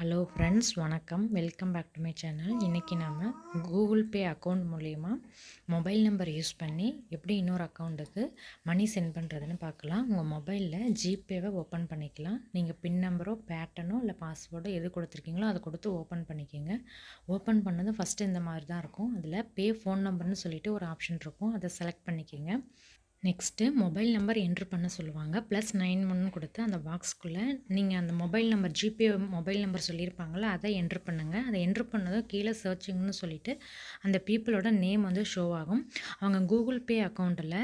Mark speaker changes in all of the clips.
Speaker 1: Hello friends, வணக்கம். Welcome back to my channel. இன்றைக்கி நாம் கூகுள் பே அக்கௌண்ட் மூலயமா மொபைல் நம்பர் யூஸ் பண்ணி எப்படி இன்னொரு அக்கௌண்ட்டுக்கு மணி சென்ட் பண்ணுறதுன்னு பார்க்கலாம். உங்கள் மொபைலில் ஜிபேவை ஓப்பன் பண்ணிக்கலாம். நீங்கள் பின் நம்பரோ பேட்டர்னோ இல்லை பாஸ்வேர்டோ எது கொடுத்துருக்கீங்களோ அதை கொடுத்து ஓப்பன் பண்ணிக்கோங்க. ஓப்பன் பண்ணது ஃபஸ்ட்டு இந்த மாதிரி தான் இருக்கும். அதில் பே ஃபோன் நம்பர்னு சொல்லிட்டு ஒரு ஆப்ஷன் இருக்கும், அதை செலக்ட் பண்ணிக்கோங்க. நெக்ஸ்ட்டு மொபைல் நம்பர் என்ட்ரு பண்ண சொல்லுவாங்க. +91 கொடுத்து அந்த பாக்ஸ்க்குள்ளே நீங்கள் அந்த mobile number GPay mobile number சொல்லியிருப்பாங்கள அதை என்ட்ரு பண்ணுங்கள். அதை என்ட்ரு பண்ணதும் கீழே சர்ச்சிங்னு சொல்லிவிட்டு அந்த பீப்புளோட நேம் வந்து ஷோ ஆகும். அவங்க கூகுள் பே அக்கௌண்ட்டில்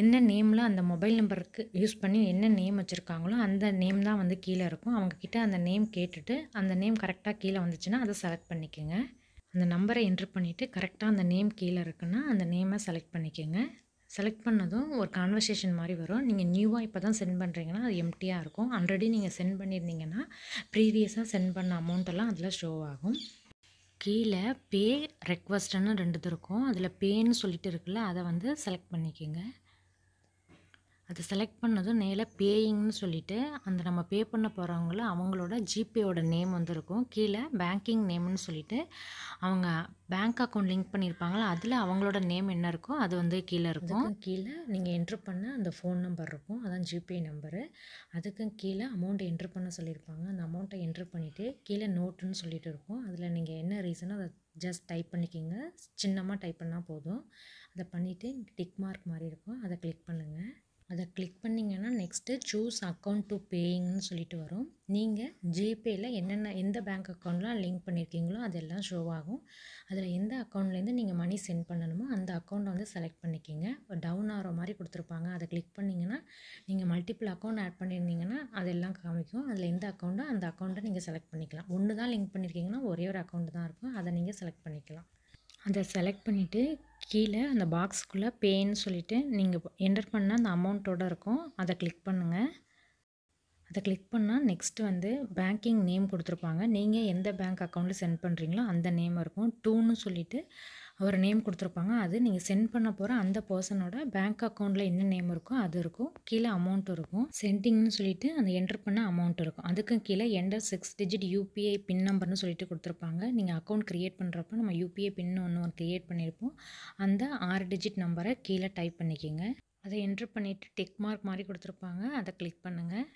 Speaker 1: என்ன நேமில் அந்த மொபைல் நம்பருக்கு யூஸ் பண்ணி என்ன நேம் வச்சுருக்காங்களோ அந்த நேம் தான் வந்து கீழே இருக்கும். அவங்கக்கிட்ட அந்த நேம் கேட்டுட்டு அந்த நேம் கரெக்டாக கீழே வந்துச்சுன்னா அதை செலக்ட் பண்ணிக்கோங்க. அந்த நம்பரை என்ட்ரு பண்ணிவிட்டு கரெக்டாக அந்த நேம் கீழே இருக்குன்னா அந்த நேமை செலக்ட் பண்ணிக்கோங்க. செலக்ட் பண்ணதும் ஒரு கான்வர்சேஷன் மாதிரி வரும். நீங்கள் நியூவாக இப்போ தான் சென்ட் பண்ணுறீங்கன்னா அது எம்டியாக இருக்கும். ஆல்ரெடி நீங்கள் சென்ட் பண்ணியிருந்தீங்கன்னா ப்ரீவியஸாக சென்ட் பண்ண அமௌண்ட்டெல்லாம் அதில் ஷோ ஆகும். கீழே பே ரெக்வஸ்ட்டுன்னு 2 இது இருக்கும். அதில் பேன்னு சொல்லிட்டு இருக்குல்ல, அதை வந்து செலக்ட் பண்ணிக்கோங்க. அதை செலக்ட் பண்ணதும் மேலே பேயிங்னு சொல்லிவிட்டு அந்த நம்ம பே பண்ண போகிறவங்கள அவங்களோட ஜிபேயோட நேம் வந்து இருக்கும். கீழே பேங்கிங் நேம்னு சொல்லிவிட்டு அவங்க பேங்க் அக்கௌண்ட் லிங்க் பண்ணியிருப்பாங்களா, அதில் அவங்களோட நேம் என்ன இருக்கோ அது வந்து கீழே இருக்கும். கீழே நீங்கள் என்ட்ரு பண்ண அந்த ஃபோன் நம்பர் இருக்கும், அதான் ஜிபே நம்பரு. அதுக்கும் கீழே அமௌண்ட் என்ட்ரு பண்ண சொல்லியிருப்பாங்க. அந்த அமௌண்ட்டை என்ட்ரு பண்ணிவிட்டு கீழே நோட்டுன்னு சொல்லிட்டு இருக்கும். அதில் நீங்கள் என்ன ரீசனோ அதை ஜஸ்ட் டைப் பண்ணிக்கிங்க. சின்னமாக டைப் பண்ணால் போதும். அதை பண்ணிவிட்டு டிக் மார்க் மாதிரி இருக்கும், அதை கிளிக் பண்ணுங்கள். அதை கிளிக் பண்ணிங்கன்னா நெக்ஸ்ட்டு சூஸ் அக்கௌண்ட் டு பேயிங்னு சொல்லிட்டு வரும். நீங்கள் ஜிபேயில் எந்த பேங்க் அக்கௌண்ட்லாம் லிங்க் பண்ணியிருக்கீங்களோ அதெல்லாம் ஷோ ஆகும். அதில் எந்த அக்கௌண்ட்லேருந்து நீங்கள் மணி சென்ட் பண்ணணுமோ அந்த அக்கௌண்ட்டை வந்து செலக்ட் பண்ணிக்கிங்க. டவுன் ஆகிற மாதிரி கொடுத்துருப்பாங்க, அதை கிளிக் பண்ணிங்கன்னா நீங்கள் மல்டிபிள் அக்கௌண்ட் ஆட் பண்ணியிருந்தீங்கன்னா அதெல்லாம் காமிக்கும். அதில் எந்த அக்கௌண்ட்டோ அந்த அக்கௌண்ட்டை நீங்கள் செலக்ட் பண்ணிக்கலாம். ஒன்று தான் லிங்க் பண்ணியிருக்கீங்கன்னா ஒரே ஒரு அக்கௌண்ட் தான் இருக்கும், அதை நீங்கள் செலக்ட் பண்ணிக்கலாம். அதை செலக்ட் பண்ணிவிட்டு கீழே அந்த பாக்ஸுக்குள்ளே பேன்னு சொல்லிவிட்டு நீங்கள் என்டர் பண்ண அந்த அமௌண்ட்டோடு இருக்கும், அதை கிளிக் பண்ணுங்கள். அதை கிளிக் பண்ணால் நெக்ஸ்ட்டு வந்து பேங்கிங் நேம் கொடுத்துருப்பாங்க. நீங்கள் எந்த பேங்க் அக்கௌண்ட்டில் சென்ட் பண்ணுறீங்களோ அந்த நேம் இருக்கும். டூன்னு சொல்லிவிட்டு ஒரு நேம் கொடுத்துருப்பாங்க. அது நீங்கள் சென்ட் பண்ண போகிற அந்த பர்சனோட பேங்க் அக்கௌண்ட்டில் என்ன நேம் இருக்கோ அது இருக்கும். கீழே அமௌண்ட் இருக்கும். சென்டிங்னு சொல்லிவிட்டு அந்த என்ட்ரு பண்ண அமௌண்ட் இருக்கும். அதுக்கும் கீழே என்டர் 6 டிஜிட் யூபிஐ பின் நம்பர்னு சொல்லிட்டு கொடுத்துருப்பாங்க. நீங்கள் அக்கௌண்ட் க்ரியேட் பண்ணுறப்ப நம்ம யூபிஐ பின் ஒன்று க்ரியேட் பண்ணியிருப்போம். அந்த 6 டிஜிட் நம்பரை கீழே டைப் பண்ணிக்கோங்க. அதை என்ட்ரு பண்ணிவிட்டு டிக் மார்க் மாதிரி கொடுத்துருப்பாங்க, அதை கிளிக் பண்ணுங்கள்.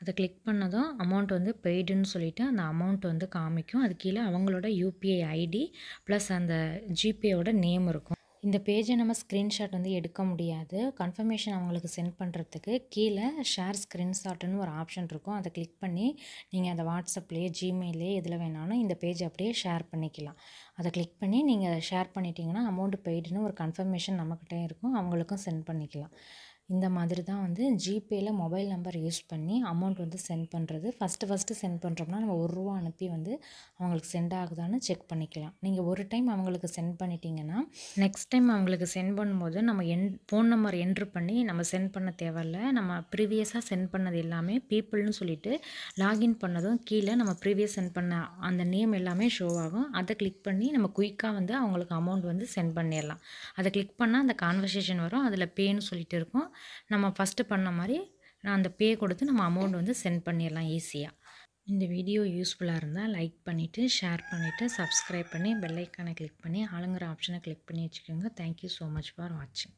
Speaker 1: அதை கிளிக் பண்ணதும் அமௌண்ட் வந்து பெய்டுன்னு சொல்லிவிட்டு அந்த அமௌண்ட் வந்து காமிக்கும். அது கீழே அவங்களோட யூபிஐ ஐடி ப்ளஸ் அந்த ஜிபேயோட நேம் இருக்கும். இந்த பேஜை நம்ம ஸ்க்ரீன்ஷாட் வந்து எடுக்க முடியாது. கன்ஃபர்மேஷன் அவங்களுக்கு சென்ட் பண்ணுறதுக்கு கீழே ஷேர் ஸ்க்ரீன்ஷாட்டுன்னு ஒரு ஆப்ஷன் இருக்கும். அதை கிளிக் பண்ணி நீங்கள் அதை வாட்ஸ்அப்லேயே ஜிமெயிலே எதில் வேணாலும் இந்த பேஜ் அப்படியே ஷேர் பண்ணிக்கலாம். அதை கிளிக் பண்ணி நீங்கள் ஷேர் பண்ணிட்டீங்கன்னா அமௌண்ட் பெய்டுன்னு ஒரு கன்ஃபர்மேஷன் நம்மக்கிட்டே இருக்கும், அவங்களுக்கும் சென்ட் பண்ணிக்கலாம். இந்த மாதிரி தான் வந்து ஜிபேயில் மொபைல் நம்பர் யூஸ் பண்ணி அமௌண்ட் வந்து சென்ட் பண்ணுறது. ஃபஸ்ட்டு சென்ட் பண்ணுறோம்னா நம்ம ₹1 அனுப்பி வந்து அவங்களுக்கு சென்ட் ஆகுதான்னு செக் பண்ணிக்கலாம். நீங்கள் ஒரு டைம் அவங்களுக்கு சென்ட் பண்ணிட்டீங்கன்னா நெக்ஸ்ட் டைம் அவங்களுக்கு சென்ட் பண்ணும்போது நம்ம ஃபோன் நம்பர் என்ட்ரு பண்ணி நம்ம சென்ட் பண்ண தேவையில்ல. நம்ம ப்ரீவியஸாக சென்ட் பண்ணது எல்லாமே பீப்புள்னு சொல்லிட்டு லாகின் பண்ணதும் கீழே நம்ம ப்ரீவியஸ் சென்ட் பண்ண அந்த நேம் எல்லாமே ஷோ ஆகும். அதை கிளிக் பண்ணி நம்ம குயிக்காக வந்து அவங்களுக்கு அமௌண்ட் வந்து சென்ட் பண்ணிடலாம். அதை கிளிக் பண்ணால் அந்த கான்வர்சேஷன் வரும், அதில் பேன்னு சொல்லிட்டு இருக்கும். நம்ம ஃபஸ்ட்டு பண்ண மாதிரி அந்த பே கொடுத்து நம்ம அமௌண்ட் வந்து சென்ட் பண்ணிடலாம் ஈஸியாக. இந்த வீடியோ யூஸ்ஃபுல்லாக இருந்தால் லைக் பண்ணிவிட்டு ஷேர் பண்ணிவிட்டு சப்ஸ்கிரைப் பண்ணி பெல் ஐக்கானை கிளிக் பண்ணி ஆளுங்கிற ஆப்ஷனை கிளிக் பண்ணி வச்சுக்கோங்க. தேங்க்யூ ஸோ மச் ஃபார் வாட்சிங்.